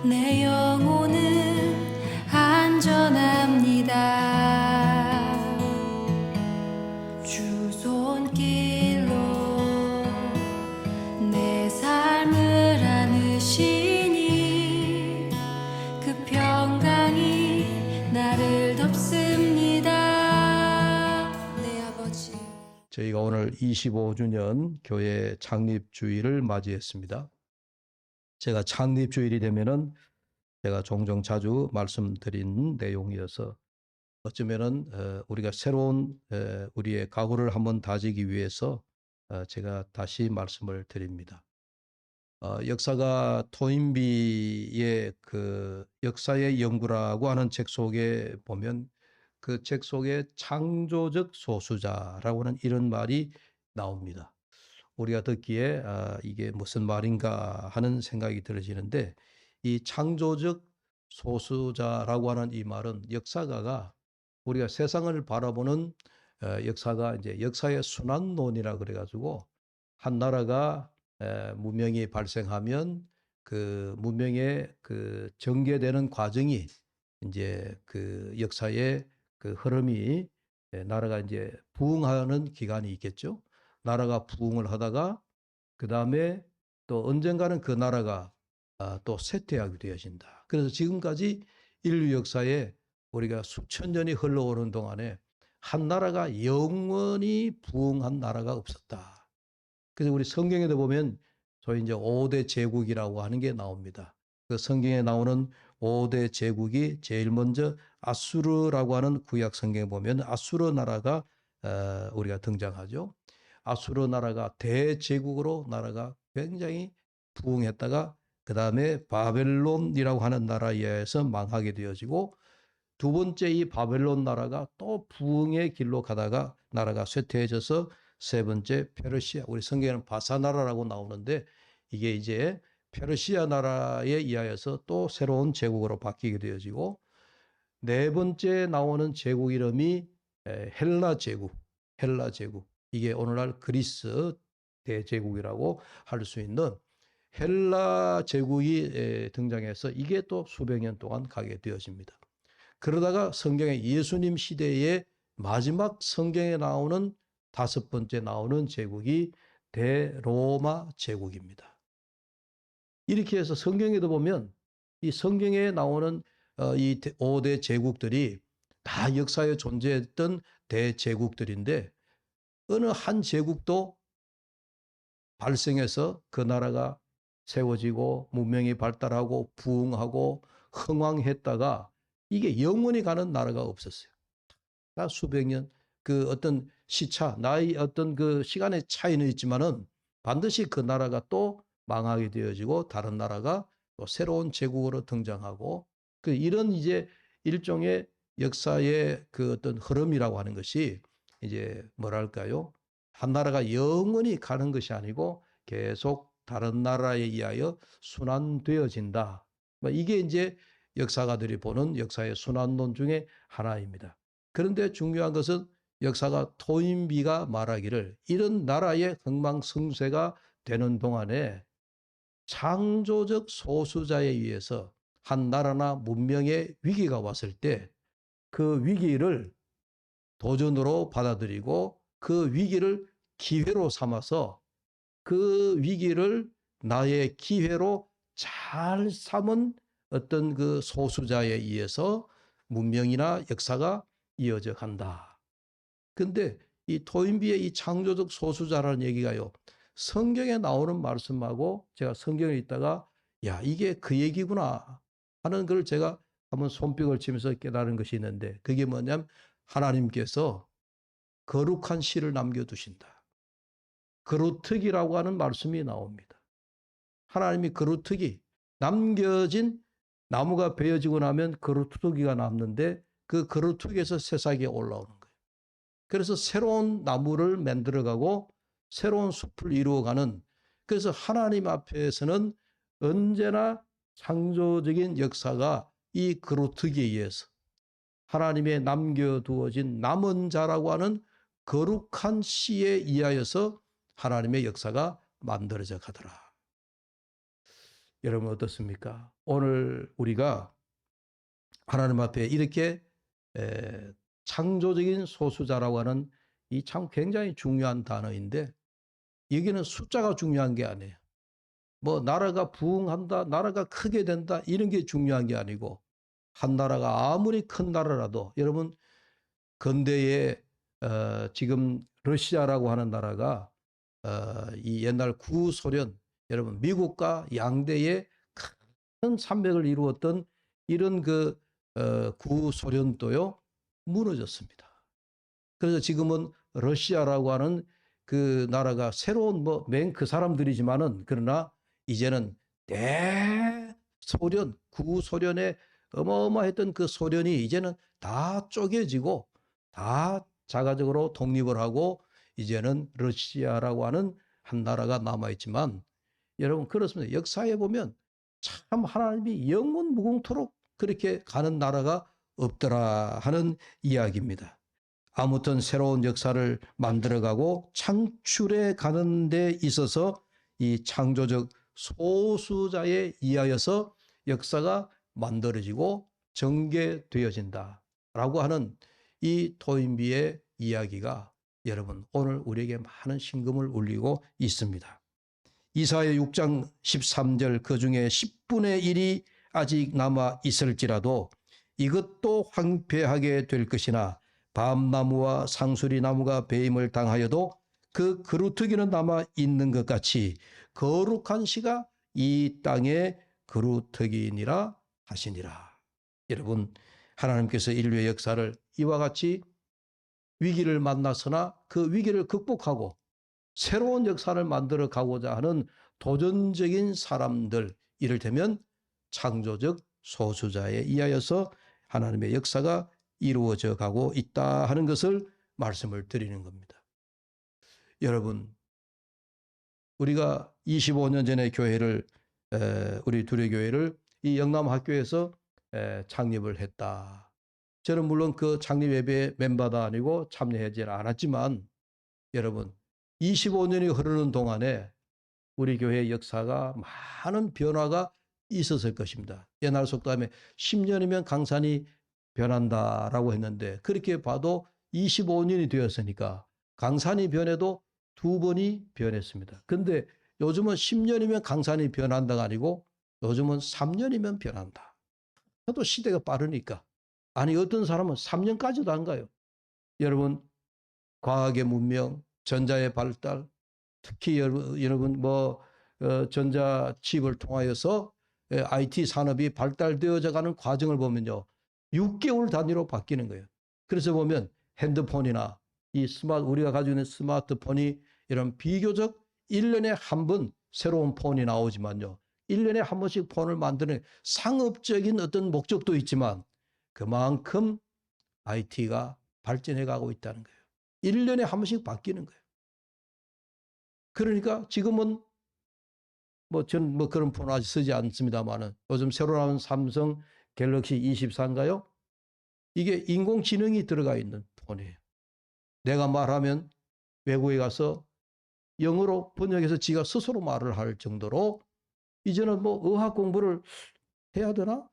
내 영혼은 안전합니다. 주 손길로 내 삶을 안으시니 그 평강이 나를 덮습니다. 내 아버지. 저희가 오늘 25주년 교회 창립주일을 맞이했습니다. 제가 창립주일이 되면은 제가 종종 자주 말씀드린 내용이어서 어쩌면은 우리가 새로운 우리의 각오를 한번 다지기 위해서 제가 다시 말씀을 드립니다. 역사가 토인비의 그 역사의 연구라고 하는 책 속에 보면 그 책 속에 창조적 소수자라고 하는 이런 말이 나옵니다. 우리가 듣기에 이게 무슨 말인가 하는 생각이 들어지는데, 이 창조적 소수자라고 하는 이 말은 역사가가 우리가 세상을 바라보는 역사가 이제 역사의 순환론이라 그래가지고 한 나라가 문명이 발생하면 그 문명의 그 전개되는 과정이 이제 그 역사의 그 흐름이 나라가 이제 부흥하는 기간이 있겠죠. 나라가 부흥을 하다가 그 다음에 또 언젠가는 그 나라가 또 쇠퇴하게 되어진다. 그래서 지금까지 인류 역사에 우리가 수천 년이 흘러오는 동안에 한 나라가 영원히 부흥한 나라가 없었다. 그래서 우리 성경에도 보면 저희 이제 5대 제국이라고 하는 게 나옵니다. 그 성경에 나오는 5대 제국이 제일 먼저 아수르라고 하는 구약 성경에 보면 아수르 나라가 우리가 등장하죠. 아수르 나라가 대제국으로 나라가 굉장히 부흥했다가 그 다음에 바벨론이라고 하는 나라에 의해서 망하게 되어지고, 두 번째 이 바벨론 나라가 또 부흥의 길로 가다가 나라가 쇠퇴해져서 세 번째 페르시아, 우리 성경에는 바사나라라고 나오는데 이게 이제 페르시아 나라에 의하여서 또 새로운 제국으로 바뀌게 되어지고, 네 번째 나오는 제국 이름이 헬라 제국, 헬라 제국. 이게 오늘날 그리스 대제국이라고 할 수 있는 헬라 제국이 등장해서 이게 또 수백 년 동안 가게 되어집니다. 그러다가 성경의 예수님 시대의 마지막 성경에 나오는 다섯 번째 나오는 제국이 대로마 제국입니다. 이렇게 해서 성경에도 보면 이 성경에 나오는 이 5대 제국들이 다 역사에 존재했던 대제국들인데, 어느 한 제국도 발생해서 그 나라가 세워지고 문명이 발달하고 부흥하고 흥왕했다가 이게 영원히 가는 나라가 없었어요. 다 수백 년, 그 어떤 시차, 나의 어떤 그 시간의 차이는 있지만은 반드시 그 나라가 또 망하게 되어지고 다른 나라가 또 새로운 제국으로 등장하고, 그 이런 이제 일종의 역사의 그 어떤 흐름이라고 하는 것이 이제 뭐랄까요? 한 나라가 영원히 가는 것이 아니고 계속 다른 나라에 의하여 순환되어진다. 이게 이제 역사가들이 보는 역사의 순환론 중에 하나입니다. 그런데 중요한 것은 역사가 토인비가 말하기를 이런 나라의 흥망성쇠가 되는 동안에 창조적 소수자에 의해서 한 나라나 문명의 위기가 왔을 때 그 위기를 도전으로 받아들이고 그 위기를 기회로 삼아서 그 위기를 나의 기회로 잘 삼은 어떤 그 소수자에 의해서 문명이나 역사가 이어져 간다. 근데 이 토인비의 이 창조적 소수자라는 얘기가요, 성경에 나오는 말씀하고 제가 성경에 있다가 야, 이게 그 얘기구나 하는 걸 제가 한번 손뼉을 치면서 깨달은 것이 있는데, 그게 뭐냐면 하나님께서 거룩한 씨를 남겨두신다. 거루특이라고 하는 말씀이 나옵니다. 하나님이 거루특이, 남겨진 나무가 베어지고 나면 거루특이가 남는데 그 거루특이에서 새싹이 올라오는 거예요. 그래서 새로운 나무를 만들어가고 새로운 숲을 이루어가는, 그래서 하나님 앞에서는 언제나 창조적인 역사가 이 거루특이에 의해서 하나님의 남겨두어진 남은 자라고 하는 거룩한 씨에 의하여서 하나님의 역사가 만들어져 가더라. 여러분 어떻습니까? 오늘 우리가 하나님 앞에 이렇게 창조적인 소수자라고 하는 이 참 굉장히 중요한 단어인데 여기는 숫자가 중요한 게 아니에요. 뭐 나라가 부흥한다, 나라가 크게 된다 이런 게 중요한 게 아니고 한 나라가 아무리 큰 나라라도 여러분 근대에 지금 러시아라고 하는 나라가 이 옛날 구소련 여러분 미국과 양대의 큰 산맥을 이루었던 이런 그 구소련도요 무너졌습니다. 그래서 지금은 러시아라고 하는 그 나라가 새로운 뭐 맨 그 사람들이지만은 그러나 이제는 대소련 구소련의 어마어마했던 그 소련이 이제는 다 쪼개지고 다 자가적으로 독립을 하고 이제는 러시아라고 하는 한 나라가 남아있지만 여러분 그렇습니다. 역사에 보면 참 하나님이 영원 무궁토록 그렇게 가는 나라가 없더라 하는 이야기입니다. 아무튼 새로운 역사를 만들어가고 창출해 가는 데 있어서 이 창조적 소수자에 의하여서 역사가 만들어지고 전개되어진다라고 하는 이 토인비의 이야기가 여러분 오늘 우리에게 많은 신금을 울리고 있습니다. 이사야 6장 13절 그중에 10분의 1이 아직 남아 있을지라도 이것도 황폐하게 될 것이나 밤나무와 상수리나무가 배임을 당하여도 그 그루터기는 남아 있는 것 같이 거룩한 시가 이 땅의 그루터기니라 하시니라. 여러분 하나님께서 인류의 역사를 이와 같이 위기를 만났으나 그 위기를 극복하고 새로운 역사를 만들어 가고자 하는 도전적인 사람들 이를테면 창조적 소수자에 의하여서 하나님의 역사가 이루어져 가고 있다 하는 것을 말씀을 드리는 겁니다. 여러분 우리가 25년 전에 교회를 우리 두레교회를 이 영남학교에서 창립을 했다. 저는 물론 그 창립 예배의 멤버도 아니고 참여하지는 않았지만 여러분 25년이 흐르는 동안에 우리 교회의 역사가 많은 변화가 있었을 것입니다. 옛날 속담에 10년이면 강산이 변한다라고 했는데 그렇게 봐도 25년이 되었으니까 강산이 변해도 2번이 변했습니다. 근데 요즘은 10년이면 강산이 변한다가 아니고 요즘은 3년이면 변한다. 저도 시대가 빠르니까. 아니 어떤 사람은 3년까지도 안 가요. 여러분 과학의 문명, 전자의 발달, 특히 여러분 전자칩을 통하여서 IT 산업이 발달되어져 가는 과정을 보면요. 6개월 단위로 바뀌는 거예요. 그래서 보면 핸드폰이나 이 우리가 가지고 있는 스마트폰이 이런 비교적 1년에 한 번 새로운 폰이 나오지만요. 1년에 한 번씩 폰을 만드는 상업적인 어떤 목적도 있지만 그만큼 IT가 발전해 가고 있다는 거예요. 1년에 한 번씩 바뀌는 거예요. 그러니까 지금은 저는 그런 폰 아직 쓰지 않습니다만은 요즘 새로 나온 삼성 갤럭시 24인가요? 이게 인공지능이 들어가 있는 폰이에요. 내가 말하면 외국에 가서 영어로 번역해서 지가 스스로 말을 할 정도로 이제는 의학 공부를 해야 되나?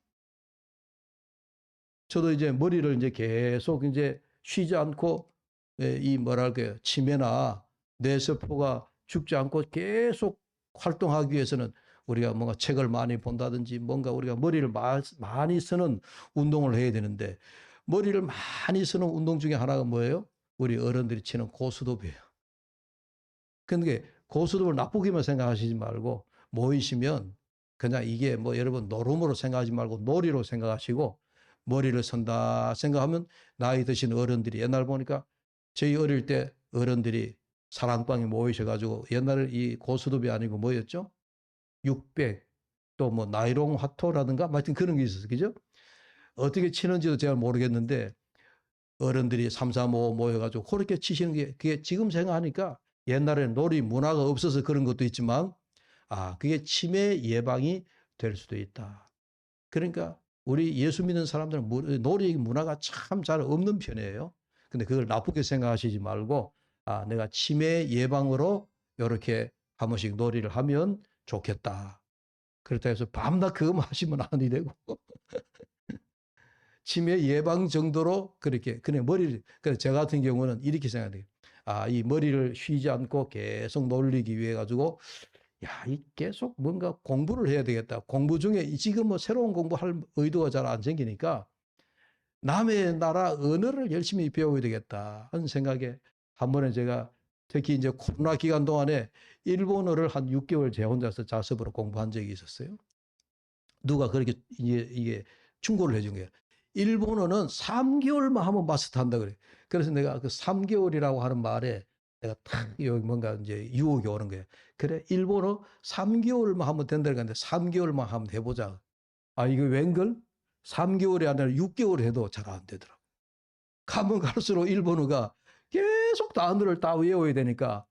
저도 이제 머리를 이제 계속 이제 쉬지 않고 이 뭐랄까요 치매나 뇌세포가 죽지 않고 계속 활동하기 위해서는 우리가 뭔가 책을 많이 본다든지 뭔가 우리가 머리를 많이 쓰는 운동을 해야 되는데 머리를 많이 쓰는 운동 중에 하나가 뭐예요? 우리 어른들이 치는 고스톱이에요. 그런데 고스톱을 나쁘게만 생각하시지 말고 모이시면 그냥 이게 여러분 노름으로 생각하지 말고 놀이로 생각하시고 머리를 쓴다 생각하면 나이 드신 어른들이 옛날 보니까 저희 어릴 때 어른들이 사랑방에 모이셔가지고 옛날에 이 고스톱이 아니고 뭐였죠? 600 또 나이롱 화토라든가 하여튼 그런 게 있었어요. 그죠? 어떻게 치는지도 제가 모르겠는데 어른들이 3, 4, 5 모여가지고 그렇게 치시는 게 그게 지금 생각하니까 옛날에는 놀이 문화가 없어서 그런 것도 있지만 그게 치매 예방이 될 수도 있다. 그러니까 우리 예수 믿는 사람들은 놀이 문화가 참 잘 없는 편이에요. 근데 그걸 나쁘게 생각하시지 말고 내가 치매 예방으로 이렇게 한 번씩 놀이를 하면 좋겠다. 그렇다 해서 밤낮 그거 마시면 아니 되고 치매 예방 정도로 그렇게 그냥 머리를 그래서 저 같은 경우는 이렇게 생각해요. 아, 이 머리를 쉬지 않고 계속 놀리기 위해 가지고 야, 이 계속 뭔가 공부를 해야 되겠다. 공부 중에 지금 뭐 새로운 공부할 의도가 잘 안 생기니까 남의 나라 언어를 열심히 배워야 되겠다 하는 생각에 한 번에 제가 특히 이제 코로나 기간 동안에 일본어를 한 6개월 제 혼자서 자습으로 공부한 적이 있었어요. 누가 그렇게 이게 충고를 해준 거예요. 일본어는 3개월만 하면 마스터한다 그래. 그래서 내가 그 3개월이라고 하는 말에 내가 탁 여기 뭔가 이제 유혹이 오는 거예요. 그래, 일본어 3개월만 하면 된다는 건데 3개월만 하면 해보자. 아, 이거 웬걸? 3개월이 아니라 6개월 해도 잘 안 되더라고. 가면 갈수록 일본어가 계속 단어를 다 외워야 되니까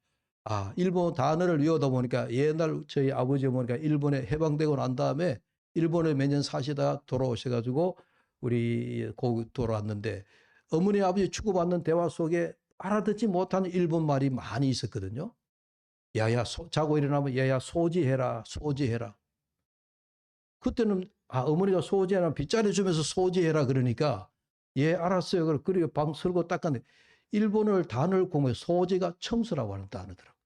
아, 일본 단어를 외우다 보니까 옛날 저희 아버지 어머니가 일본에 해방되고 난 다음에 일본에 몇 년 사시다가 돌아오셔가지고 우리 거기 돌아왔는데 어머니 아버지 주고받는 대화 속에 알아듣지 못하는 일본 말이 많이 있었거든요. 야야 자고 일어나면 야야 소지해라 소지해라. 그때는 아 어머니가 소지해라 빗자루 주면서 소지해라 그러니까 예 알았어요. 그리고 방 설고 닦았는데 일본어를 단어를 공부해 소지가 청소라고 하는 단어더라고요.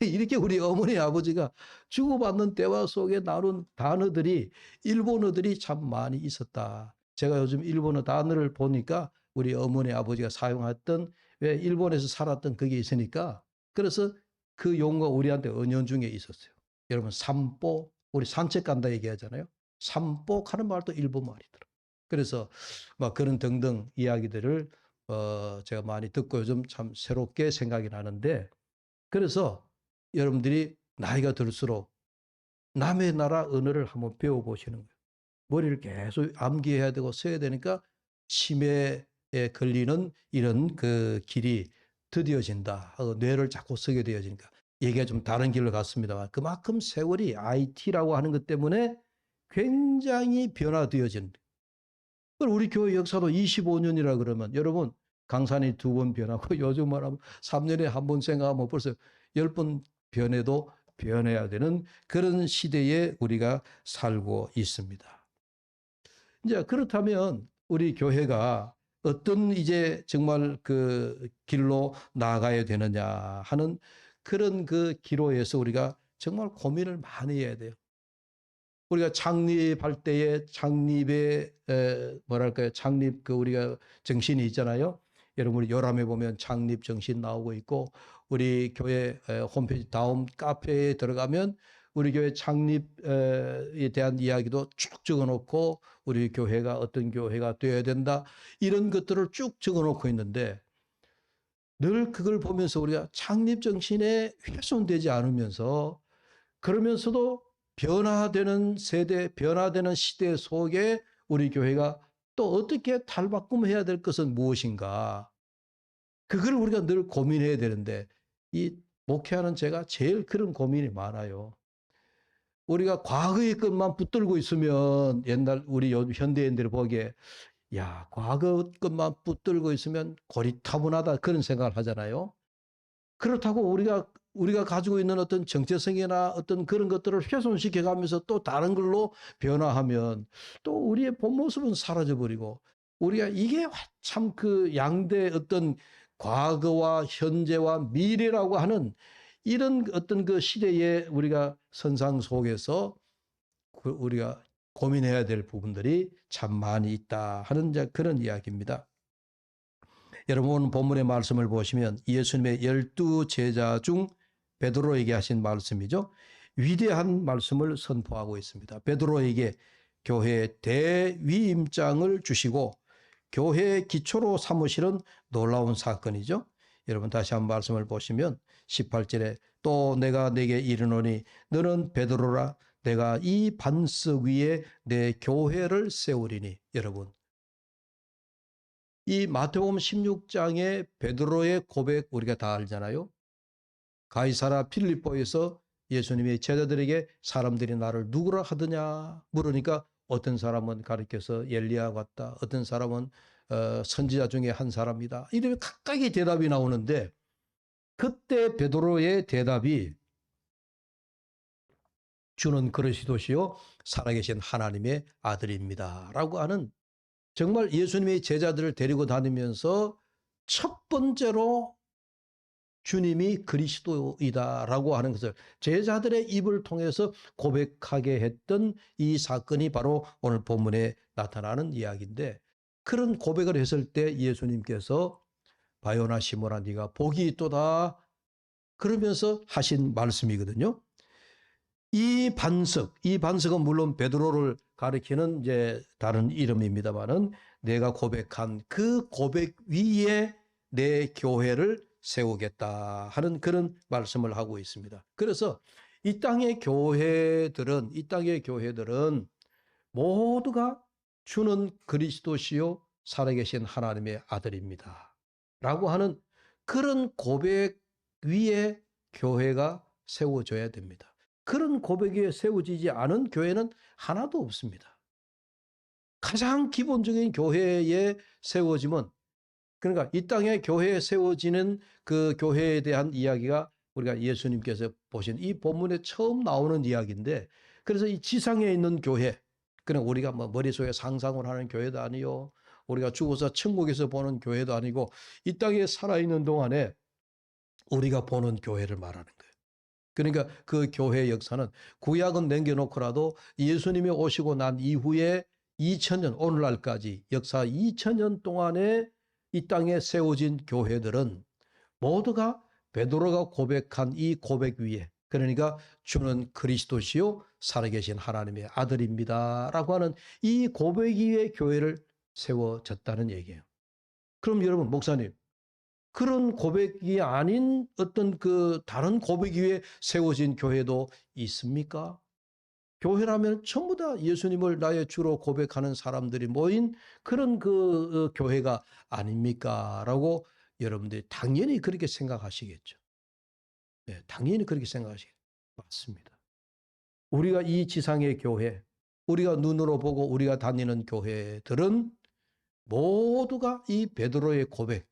이렇게 우리 어머니 아버지가 주고받는 대화 속에 나눈 단어들이 일본어들이 참 많이 있었다. 제가 요즘 일본어 단어를 보니까 우리 어머니 아버지가 사용했던 왜 일본에서 살았던 그게 있으니까 그래서 그 용어가 우리한테 은연중에 있었어요. 여러분 산보 우리 산책 간다 얘기하잖아요. 산복 하는 말도 일본 말이더라고요. 그래서 막 그런 등등 이야기들을 제가 많이 듣고 요즘 참 새롭게 생각이 나는데 그래서 여러분들이 나이가 들수록 남의 나라 언어를 한번 배워보시는 거예요. 머리를 계속 암기해야 되고 써야 되니까 치매에 걸리는 이런 그 길이 드디어진다. 뇌를 자꾸 쓰게 되어지니까 얘기가 좀 다른 길로 갔습니다만 그만큼 세월이 IT라고 하는 것 때문에 굉장히 변화되어진. 우리 교회 역사도 25년이라 그러면 여러분 강산이 2번 변하고 요즘 말하면 3년에 한 번 생각하면 벌써 10번 변해도 변해야 되는 그런 시대에 우리가 살고 있습니다. 이제 그렇다면 우리 교회가 어떤 이제 정말 그 길로 나아가야 되느냐 하는 그런 그 기로에서 우리가 정말 고민을 많이 해야 돼요. 우리가 창립할 때에 창립의 뭐랄까요 창립 그 우리가 정신이 있잖아요. 여러분 우리 요람에 보면 창립 정신 나오고 있고 우리 교회 홈페이지 다음 카페에 들어가면 우리 교회 창립에 대한 이야기도 쭉 적어놓고 우리 교회가 어떤 교회가 되어야 된다 이런 것들을 쭉 적어놓고 있는데 늘 그걸 보면서 우리가 창립 정신에 훼손되지 않으면서 그러면서도 변화되는 세대, 변화되는 시대 속에 우리 교회가 또 어떻게 탈바꿈해야 될 것은 무엇인가? 그걸 우리가 늘 고민해야 되는데 이 목회하는 제가 제일 그런 고민이 많아요. 우리가 과거의 것만 붙들고 있으면 옛날 우리 현대인들 보기에 야 과거 것만 붙들고 있으면 고리타분하다 그런 생각을 하잖아요. 그렇다고 우리가 가지고 있는 어떤 정체성이나 어떤 그런 것들을 훼손시켜 가면서 또 다른 걸로 변화하면 또 우리의 본 모습은 사라져 버리고 우리가 이게 참 그 양대 어떤 과거와 현재와 미래라고 하는 이런 어떤 그 시대의 우리가 선상 속에서 우리가 고민해야 될 부분들이 참 많이 있다 하는 그런 이야기입니다. 여러분 오늘 본문의 말씀을 보시면 예수님의 12 제자 중 베드로에게 하신 말씀이죠. 위대한 말씀을 선포하고 있습니다. 베드로에게 교회의 대위임장을 주시고 교회의 기초로 삼으시는 놀라운 사건이죠. 여러분 다시 한번 말씀을 보시면 18절에 또 내가 내게 이르노니 너는 베드로라 내가 이 반석 위에 내 교회를 세우리니. 여러분 이 마태복음 16장의 베드로의 고백 우리가 다 알잖아요. 가이사라 필리포에서 예수님이 제자들에게 사람들이 나를 누구라 하더냐 물으니까 어떤 사람은 가리켜서 엘리야 같다. 어떤 사람은 선지자 중에 한 사람이다. 이렇게 각각의 대답이 나오는데 그때 베드로의 대답이 주는 그리스도시요 살아계신 하나님의 아들입니다. 라고 하는 정말 예수님의 제자들을 데리고 다니면서 첫 번째로 주님이 그리스도이다라고 하는 것을 제자들의 입을 통해서 고백하게 했던 이 사건이 바로 오늘 본문에 나타나는 이야기인데, 그런 고백을 했을 때 예수님께서 바요나 시몬아 네가 복이 있도다 그러면서 하신 말씀이거든요. 이 반석은 물론 베드로를 가리키는 이제 다른 이름입니다만은, 내가 고백한 그 고백 위에 내 교회를 세우겠다 하는 그런 말씀을 하고 있습니다. 그래서 이 땅의 교회들은 모두가 주는 그리스도시요 살아계신 하나님의 아들입니다. 라고 하는 그런 고백 위에 교회가 세워져야 됩니다. 그런 고백 위에 세워지지 않은 교회는 하나도 없습니다. 가장 기본적인 교회에 세워지면, 그러니까 이 땅에 교회에 세워지는 그 교회에 대한 이야기가 우리가 예수님께서 보신 이 본문에 처음 나오는 이야기인데, 그래서 이 지상에 있는 교회, 그냥 우리가 뭐 머릿속에 상상을 하는 교회도 아니요, 우리가 죽어서 천국에서 보는 교회도 아니고, 이 땅에 살아있는 동안에 우리가 보는 교회를 말하는 거예요. 그러니까 그 교회의 역사는 구약은 남겨놓고라도 예수님이 오시고 난 이후에 2000년, 오늘날까지 역사 2000년 동안에 이 땅에 세워진 교회들은 모두가 베드로가 고백한 이 고백 위에, 그러니까 주는 그리스도시요 살아계신 하나님의 아들입니다 라고 하는 이 고백 위에 교회를 세워졌다는 얘기예요. 그럼 여러분, 목사님, 그런 고백이 아닌 어떤 그 다른 고백 위에 세워진 교회도 있습니까? 교회라면 전부 다 예수님을 나의 주로 고백하는 사람들이 모인 그런 그 교회가 아닙니까? 라고 여러분들이 당연히 그렇게 생각하시겠죠. 네, 당연히 그렇게 생각하시겠죠. 맞습니다. 우리가 이 지상의 교회, 우리가 눈으로 보고 우리가 다니는 교회들은 모두가 이 베드로의 고백,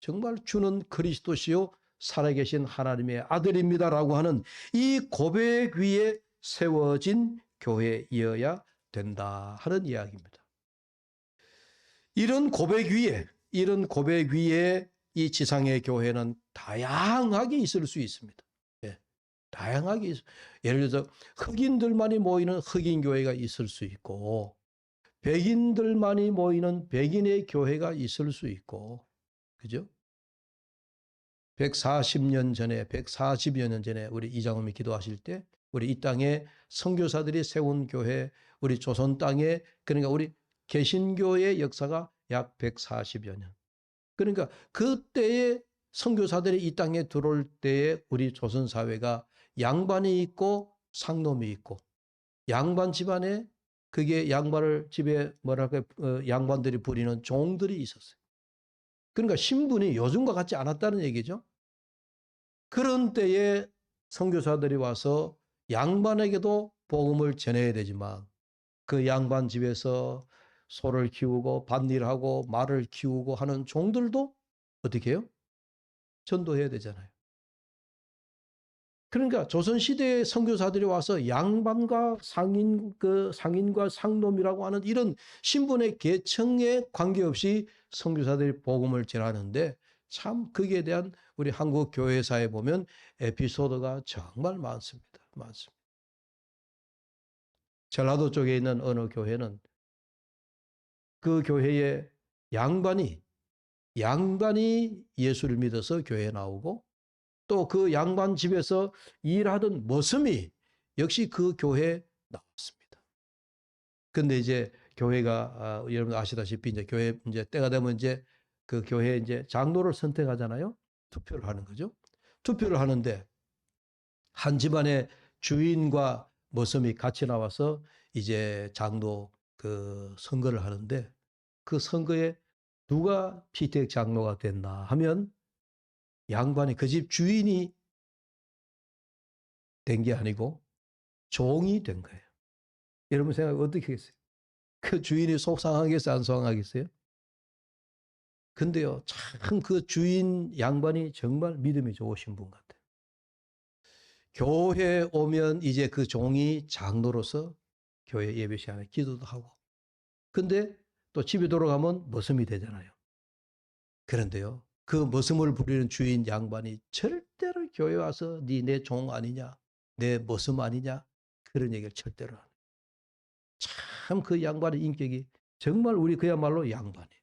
정말 주는 그리스도시요 살아계신 하나님의 아들입니다라고 하는 이 고백 위에 세워진 교회이어야 된다 하는 이야기입니다. 이런 고백 위에 이 지상의 교회는 다양하게 있을 수 있습니다. 다양하게 예를 들어서 흑인들만이 모이는 흑인 교회가 있을 수 있고, 백인들만이 모이는 백인의 교회가 있을 수 있고, 그죠? 140년 전에, 140여 년 전에 우리 이장엄이 기도하실 때 우리 이 땅에 선교사들이 세운 교회, 우리 조선 땅에, 그러니까 우리 개신교의 역사가 약 140여 년. 그러니까 그때의 선교사들이 이 땅에 들어올 때에 우리 조선 사회가 양반이 있고 상놈이 있고, 양반 집안에 그게 양반을 집에 뭐랄까 양반들이 부리는 종들이 있었어요. 그러니까 신분이 요즘과 같지 않았다는 얘기죠. 그런 때에 선교사들이 와서 양반에게도 복음을 전해야 되지만, 그 양반 집에서 소를 키우고 밭일하고 말을 키우고 하는 종들도 어떻게 해요? 전도해야 되잖아요. 그러니까 조선시대의 선교사들이 와서 양반과 상인과 상놈이라고 하는 이런 신분의 계층에 관계없이 선교사들이 복음을 전하는데, 참 거기에 대한 우리 한국 교회사에 보면 에피소드가 정말 많습니다. 전라도 쪽에 있는 어느 교회는 그 교회에 양반이 예수를 믿어서 교회에 나오고, 또 그 양반 집에서 일하던 머슴이 역시 그 교회에 나왔습니다. 근데 이제 교회가 여러분 아시다시피 이제 교회 이제 때가 되면 이제 그 교회 이제 장로를 선택하잖아요. 투표를 하는 거죠. 투표를 하는데 한 집안의 주인과 머슴이 같이 나와서 이제 장로 그 선거를 하는데, 그 선거에 누가 피택 장로가 됐나 하면 양반이, 그 집 주인이 된 게 아니고 종이 된 거예요. 여러분 생각 어떻게 하겠어요? 그 주인이 속상하겠어요? 안 속상하겠어요? 근데요, 참 그 주인 양반이 정말 믿음이 좋으신 분 같아요. 교회 오면 이제 그 종이 장로로서 교회 예배 시간에 기도도 하고, 근데 또 집에 돌아가면 머슴이 되잖아요. 그런데요, 그 머슴을 부리는 주인 양반이 절대로 교회 와서 네 내 종 아니냐, 내 머슴 아니냐, 그런 얘기를 절대로 안 해요. 참 그 양반의 인격이 정말 우리 그야말로 양반이에요.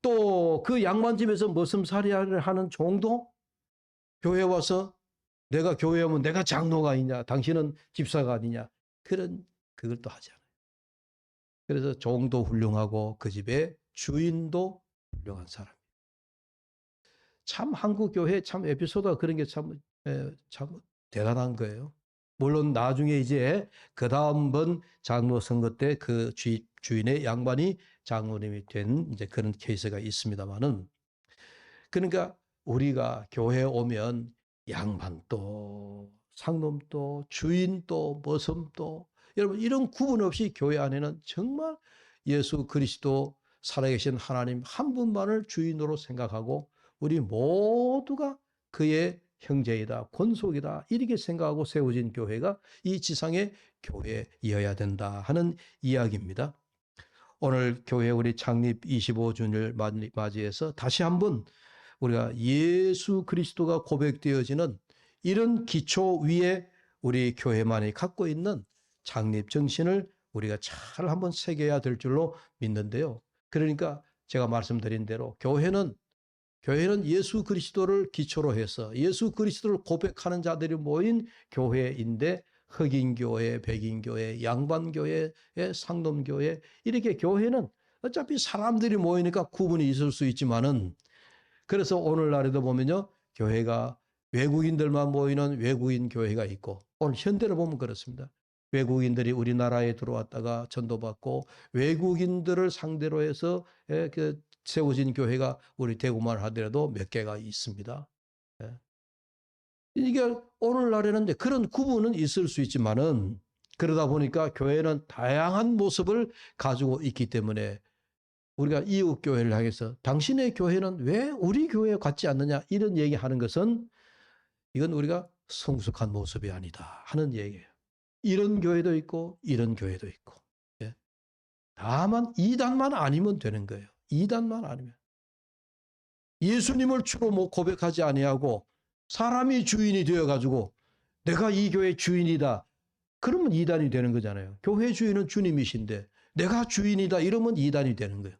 또 그 양반 집에서 머슴살이를 하는 종도 교회 와서 내가 교회 오면 내가 장로가 아니냐, 당신은 집사가 아니냐, 그런 그걸 또 하지 않아요. 그래서 종도 훌륭하고 그 집의 주인도 훌륭한 사람. 참 한국 교회 참 에피소드가 그런 게 참 대단한 거예요. 물론 나중에 이제 그 다음번 장로 선거 때 그 주인의 양반이 장로님이 된 이제 그런 케이스가 있습니다만은, 그러니까 우리가 교회 오면 양반도 상놈도 주인도 머슴도, 여러분 이런 구분 없이 교회 안에는 정말 예수 그리스도 살아계신 하나님 한 분만을 주인으로 생각하고 우리 모두가 그의 형제이다, 권속이다, 이렇게 생각하고 세워진 교회가 이 지상의 교회여야 된다 하는 이야기입니다. 오늘 교회 우리 창립 25주년을 맞이해서 다시 한번 우리가 예수 그리스도가 고백되어지는 이런 기초 위에 우리 교회만이 갖고 있는 창립 정신을 우리가 잘 한번 새겨야 될 줄로 믿는데요. 그러니까 제가 말씀드린 대로 교회는 예수 그리스도를 기초로 해서 예수 그리스도를 고백하는 자들이 모인 교회인데, 흑인교회, 백인교회, 양반교회, 상놈교회, 이렇게 교회는 어차피 사람들이 모이니까 구분이 있을 수 있지만은, 그래서 오늘날에도 보면요, 교회가 외국인들만 모이는 외국인 교회가 있고, 오늘 현대를 보면 그렇습니다. 외국인들이 우리나라에 들어왔다가 전도받고 외국인들을 상대로 해서 세워진 교회가 우리 대구만 하더라도 몇 개가 있습니다. 이게 오늘날에는 이제 그런 구분은 있을 수 있지만은, 그러다 보니까 교회는 다양한 모습을 가지고 있기 때문에 우리가 이웃 교회를 향해서 당신의 교회는 왜 우리 교회와 같지 않느냐, 이런 얘기하는 것은 이건 우리가 성숙한 모습이 아니다 하는 얘기예요. 이런 교회도 있고 이런 교회도 있고, 다만 이단만 아니면 되는 거예요. 이단만 아니면. 예수님을 주로 고백하지 아니하고 사람이 주인이 되어가지고 내가 이 교회 주인이다, 그러면 이단이 되는 거잖아요. 교회 주인은 주님이신데 내가 주인이다 이러면 이단이 되는 거예요.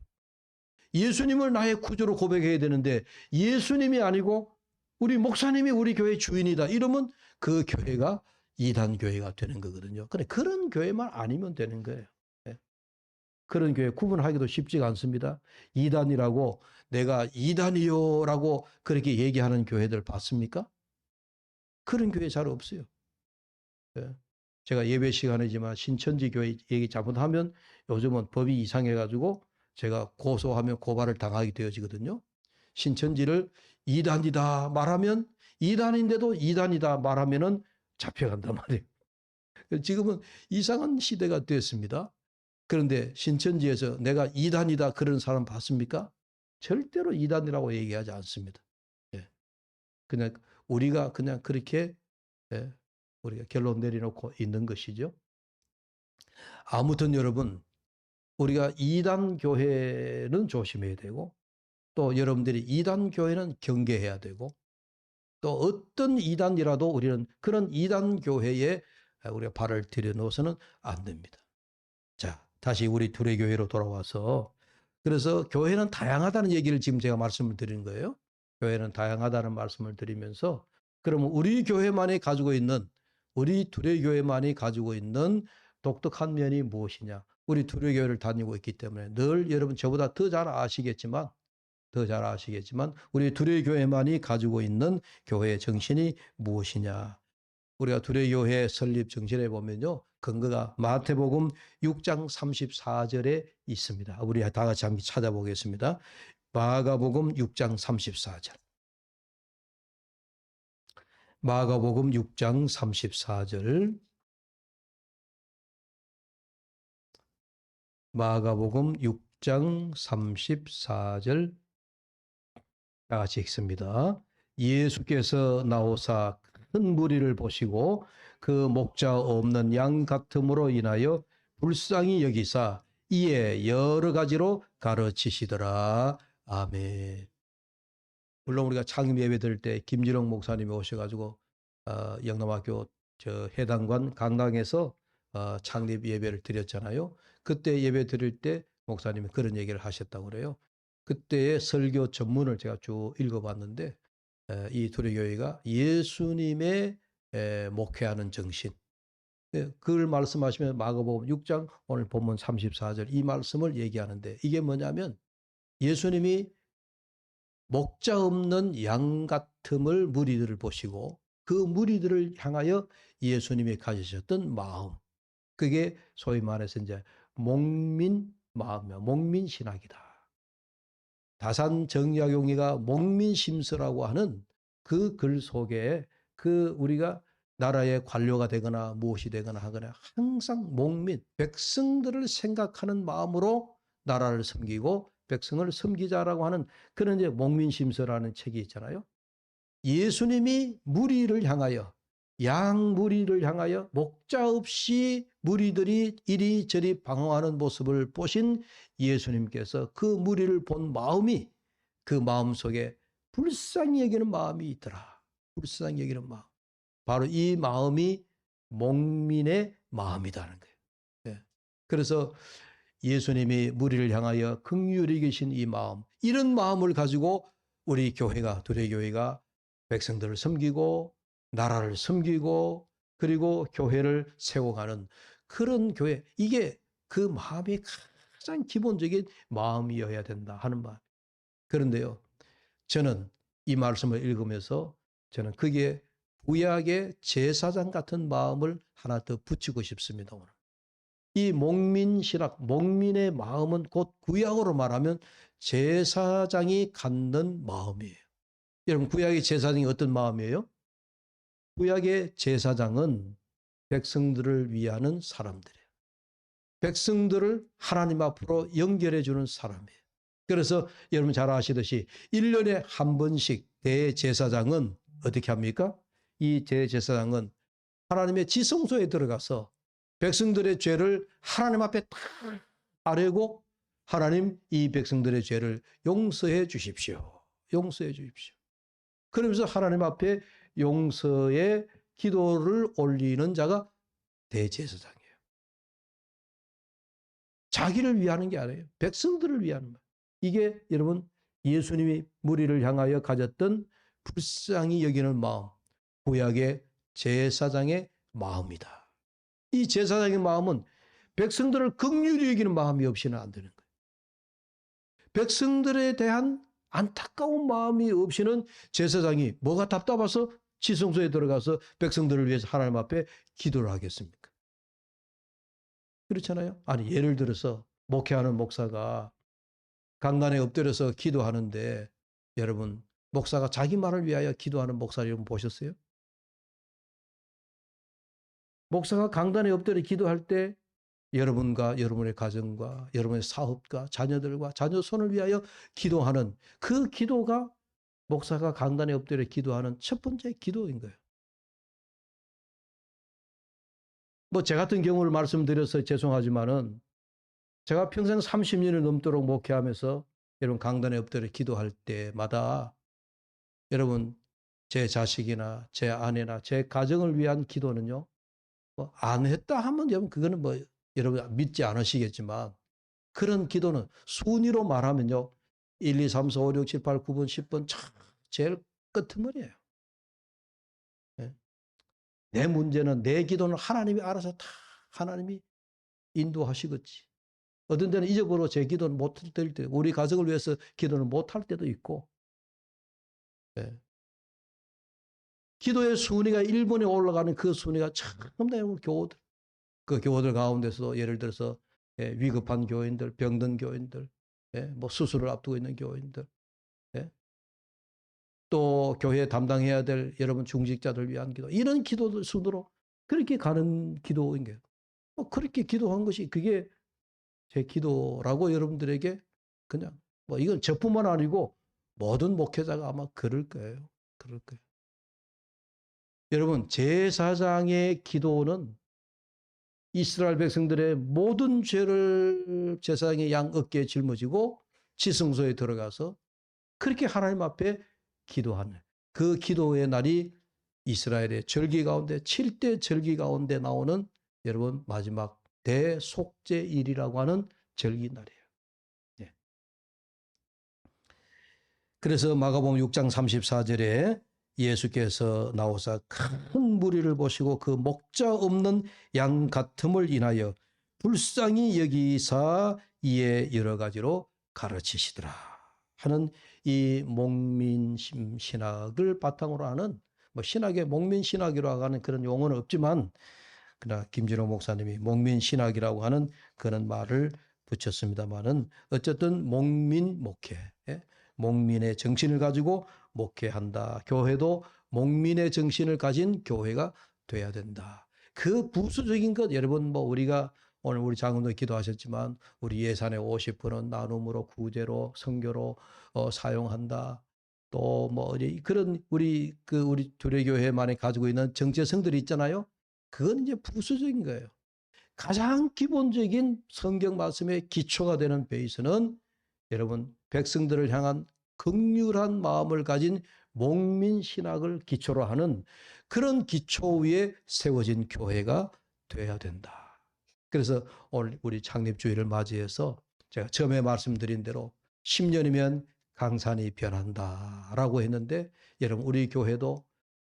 예수님을 나의 구주로 고백해야 되는데 예수님이 아니고 우리 목사님이 우리 교회 주인이다 이러면 그 교회가 이단 교회가 되는 거거든요. 근데 그런 교회만 아니면 되는 거예요. 그런 교회 구분하기도 쉽지가 않습니다. 이단이라고 내가 이단이요라고 그렇게 얘기하는 교회들 봤습니까? 그런 교회 잘 없어요. 제가 예배 시간이지만 신천지 교회 얘기 잘못하면 요즘은 법이 이상해가지고 제가 고소하면 고발을 당하게 되어지거든요. 신천지를 이단이다 말하면, 이단인데도 이단이다 말하면은 잡혀간단 말이에요. 지금은 이상한 시대가 됐습니다. 그런데 신천지에서 내가 이단이다 그런 사람 봤습니까? 절대로 이단이라고 얘기하지 않습니다. 그냥 우리가 그냥 그렇게 우리가 결론 내려놓고 있는 것이죠. 아무튼 여러분, 우리가 이단 교회는 조심해야 되고, 또 여러분들이 이단 교회는 경계해야 되고, 또 어떤 이단이라도 우리는 그런 이단 교회에 우리가 발을 들여놓아서는 안 됩니다. 자, 다시 우리 둘의 교회로 돌아와서, 그래서 교회는 다양하다는 얘기를 지금 제가 말씀을 드리는 거예요. 교회는 다양하다는 말씀을 드리면서, 그러면 우리 교회만이 가지고 있는, 우리 둘의 교회만이 가지고 있는 독특한 면이 무엇이냐? 우리 둘의 교회를 다니고 있기 때문에 늘 여러분 저보다 더 잘 아시겠지만 우리 둘의 교회만이 가지고 있는 교회의 정신이 무엇이냐? 우리가 둘의 교회 설립 정신에 보면요, 근거가 마태복음 6장 34절에 있습니다. 우리 다 같이 한번 찾아보겠습니다. 마가복음 6장 34절. 마가복음 6장 34절. 마가복음 6장 34절 다 같이 읽습니다. 예수께서 나오사 같은 무리를 보시고 그 목자 없는 양 같음으로 인하여 불쌍히 여기사 이에 여러 가지로 가르치시더라. 아멘. 물론 우리가 창립 예배 드릴 때 김진영 목사님이 오셔가지고 영남학교 저 해당관 강당에서 창립 예배를 드렸잖아요. 그때 예배 드릴 때 목사님이 그런 얘기를 하셨다고 그래요. 그때의 설교 전문을 제가 쭉 읽어봤는데 이 도래교회가 예수님의 목회하는 정신, 그걸 말씀하시면 마가복음 6장 오늘 본문 34절 이 말씀을 얘기하는데 이게 뭐냐면 예수님이 목자 없는 양 같음을 무리들을 보시고 그 무리들을 향하여 예수님이 가지셨던 마음, 그게 소위 말해서 이제 목민 마음이야. 목민 신학이다. 다산 정약용이가 목민심서라고 하는 그 글 속에 그 우리가 나라의 관료가 되거나 무엇이 되거나 하거나 항상 목민, 백성들을 생각하는 마음으로 나라를 섬기고 백성을 섬기자라고 하는 그런 이제 목민심서라는 책이 있잖아요. 예수님이 무리를 향하여 양 무리를 향하여 목자 없이 무리들이 이리저리 방황하는 모습을 보신 예수님께서 그 무리를 본 마음이 그 마음 속에 불쌍히 여기는 마음이 있더라. 불쌍히 여기는 마음. 바로 이 마음이 목민의 마음이라는 거예요. 예. 그래서 예수님이 무리를 향하여 긍휼히 계신 이 마음, 이런 마음을 가지고 우리 교회가, 도래교회가 백성들을 섬기고 나라를 섬기고 그리고 교회를 세워가는 그런 교회, 이게 그 마음이 가장 기본적인 마음이어야 된다 하는 말. 그런데요, 저는 이 말씀을 읽으면서 저는 그게 구약의 제사장 같은 마음을 하나 더 붙이고 싶습니다. 오늘. 이 목민신학, 목민의 마음은 곧 구약으로 말하면 제사장이 갖는 마음이에요. 여러분, 구약의 제사장이 어떤 마음이에요? 구약의 제사장은 백성들을 위하는 사람들이에요. 백성들을 하나님 앞으로 연결해 주는 사람이에요. 그래서 여러분 잘 아시듯이 1년에 한 번씩 대제사장은 어떻게 합니까? 이 대제사장은 하나님의 지성소에 들어가서 백성들의 죄를 하나님 앞에 다 아뢰고 하나님 이 백성들의 죄를 용서해 주십시오. 용서해 주십시오. 그러면서 하나님 앞에 용서의 기도를 올리는 자가 대제사장이에요. 자기를 위하는 게 아니에요. 백성들을 위하는 거예요. 이게 여러분 예수님이 무리를 향하여 가졌던 불쌍히 여기는 마음, 구약의 제사장의 마음이다. 이 제사장의 마음은 백성들을 긍휼히 여기는 마음이 없이는 안 되는 거예요. 백성들에 대한 안타까운 마음이 없이는 제사장이 뭐가 답답해서 지성소에 들어가서 백성들을 위해서 하나님 앞에 기도를 하겠습니까? 그렇잖아요. 아니 예를 들어서 목회하는 목사가 강단에 엎드려서 기도하는데 여러분 목사가 자기만을 위하여 기도하는 목사를 여러분 보셨어요? 목사가 강단에 엎드려 기도할 때 여러분과 여러분의 가정과 여러분의 사업과 자녀들과 자녀 손을 위하여 기도하는 그 기도가 목사가 강단에 엎드려 기도하는 첫 번째 기도인 거예요. 뭐 제 같은 경우를 말씀드려서 죄송하지만은 제가 평생 30년을 넘도록 목회하면서 여러분 강단에 엎드려 기도할 때마다 여러분 제 자식이나 제 아내나 제 가정을 위한 기도는요. 뭐 안 했다 하면 여러분 그거는 뭐 여러분 믿지 않으시겠지만 그런 기도는 순위로 말하면요. 1, 2, 3, 4, 5, 6, 7, 8, 9번, 10번 제일 끄트머리예요. 네. 내 문제는 내 기도는 하나님이 알아서 다 하나님이 인도하시겠지. 어떤 때는 잊어버려 제 기도는 못할 때 우리 가정을 위해서 기도는 못할 때도 있고 네. 기도의 순위가 1번에 올라가는 그 순위가 참 내용 교우들. 그 교우들 가운데서 예를 들어서 위급한 교인들, 병든 교인들, 뭐 수술을 앞두고 있는 교인들, 또 교회 담당해야 될 여러분 중직자들 위한 기도, 이런 기도들 순으로 그렇게 가는 기도인 거예요. 그렇게 기도한 것이 그게 제 기도라고 여러분들에게 그냥 뭐 이건 저뿐만 아니고 모든 목회자가 아마 그럴 거예요. 그럴 거예요. 여러분, 제사장의 기도는 이스라엘 백성들의 모든 죄를 제사장의 양 어깨에 짊어지고 지성소에 들어가서 그렇게 하나님 앞에 기도하는 그 기도의 날이 이스라엘의 절기 가운데 7대 절기 가운데 나오는 여러분 마지막 대속죄일이라고 하는 절기 날이에요. 예. 그래서 마가복음 6장 34절에 예수께서 나오사 큰 무리를 보시고 그 목자 없는 양 같음을 인하여 불쌍히 여기사 이에 여러 가지로 가르치시더라 하는 이 목민심 신학을 바탕으로 하는 신학의 목민신학이라고 하는 그런 용어는 없지만 그러나 김진호 목사님이 목민신학이라고 하는 그런 말을 붙였습니다만은 어쨌든 목민 목회, 목민의 정신을 가지고 목회한다. 교회도 목민의 정신을 가진 교회가 돼야 된다. 그 부수적인 것 여러분 우리가 오늘 우리 장로도 기도하셨지만 우리 예산의 50%는 나눔으로 구제로 선교로 사용한다. 또 그런 우리 두레교회만이 가지고 있는 정체성들이 있잖아요. 그건 이제 부수적인 거예요. 가장 기본적인 성경 말씀의 기초가 되는 베이스는 여러분 백성들을 향한 긍휼한 마음을 가진 목민신학을 기초로 하는 그런 기초 위에 세워진 교회가 돼야 된다. 그래서 오늘 우리 창립주일을 맞이해서 제가 처음에 말씀드린 대로 10년이면 강산이 변한다라고 했는데 여러분 우리 교회도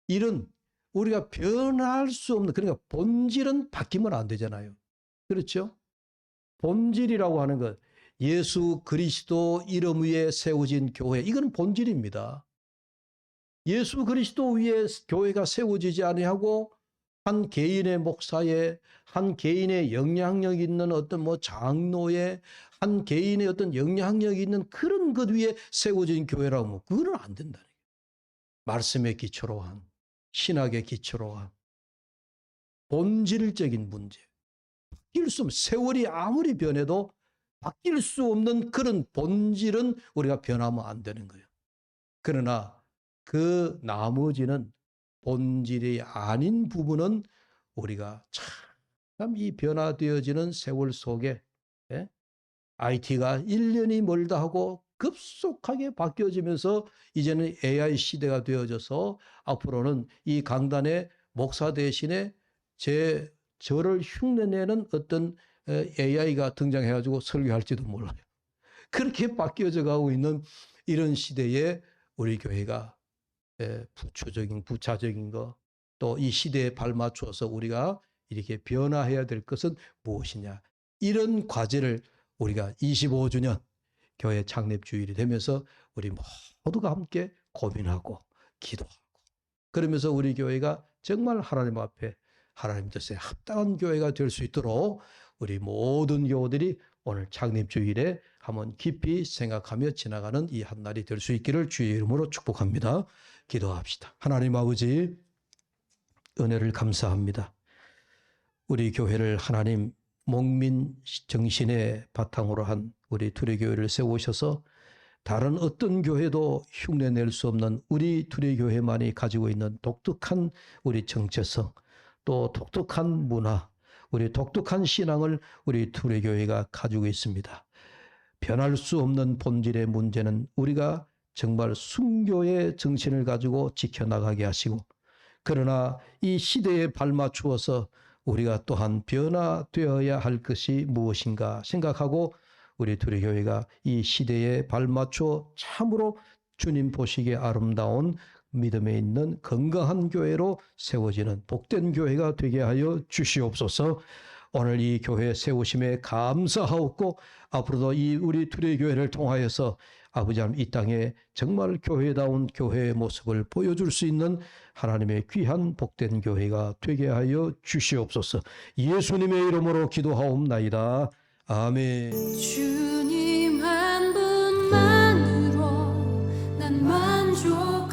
이런 우리가 변할 수 없는 그러니까 본질은 바뀌면 안 되잖아요. 그렇죠? 본질이라고 하는 것 예수 그리스도 이름 위에 세워진 교회 이건 본질입니다. 예수 그리스도 위에 교회가 세워지지 아니하고 한 개인의 목사의 한 개인의 영향력 있는 어떤 장로의 한 개인의 어떤 영향력 있는 그런 것 위에 세워진 교회라고 그거는 안 된다는 거예요. 말씀의 기초로 한 신학의 기초로 한 본질적인 문제 바뀔 수 없는 세월이 아무리 변해도 바뀔 수 없는 그런 본질은 우리가 변하면 안 되는 거예요. 그러나 그 나머지는 본질이 아닌 부분은 우리가 참 이 변화되어지는 세월 속에 IT가 1년이 멀다 하고 급속하게 바뀌어지면서 이제는 AI 시대가 되어져서 앞으로는 이 강단에 목사 대신에 저를 흉내내는 어떤 AI가 등장해가지고 설교할지도 몰라요. 그렇게 바뀌어져 가고 있는 이런 시대에 우리 교회가 부차적인 거 또 이 시대에 발맞추어서 우리가 이렇게 변화해야 될 것은 무엇이냐. 이런 과제를 우리가 25주년 교회 창립주일이 되면서 우리 모두가 함께 고민하고 기도하고 그러면서 우리 교회가 정말 하나님 앞에 하나님 뜻에 합당한 교회가 될 수 있도록 우리 모든 교우들이 오늘 창립주일에 한번 깊이 생각하며 지나가는 이 한 날이 될 수 있기를 주의 이름으로 축복합니다. 기도합시다. 하나님 아버지 은혜를 감사합니다. 우리 교회를 하나님 목민 정신의 바탕으로 한 우리 두레교회를 세우셔서 다른 어떤 교회도 흉내낼 수 없는 우리 두레교회만이 가지고 있는 독특한 우리 정체성 또 독특한 문화 우리 독특한 신앙을 우리 두레교회가 가지고 있습니다. 변할 수 없는 본질의 문제는 우리가 정말 순교의 정신을 가지고 지켜나가게 하시고 그러나 이 시대에 발맞추어서 우리가 또한 변화되어야 할 것이 무엇인가 생각하고 우리 두레교회가 이 시대에 발맞추어 참으로 주님 보시기에 아름다운 믿음에 있는 건강한 교회로 세워지는 복된 교회가 되게 하여 주시옵소서. 오늘 이 교회 세우심에 감사하옵고 앞으로도 이 우리 두레교회를 통하여서 아버지 하나님 이 땅에 정말 교회다운 교회의 모습을 보여줄 수 있는 하나님의 귀한 복된 교회가 되게 하여 주시옵소서. 예수님의 이름으로 기도하옵나이다. 아멘. 주님 한 분만으로 난 만족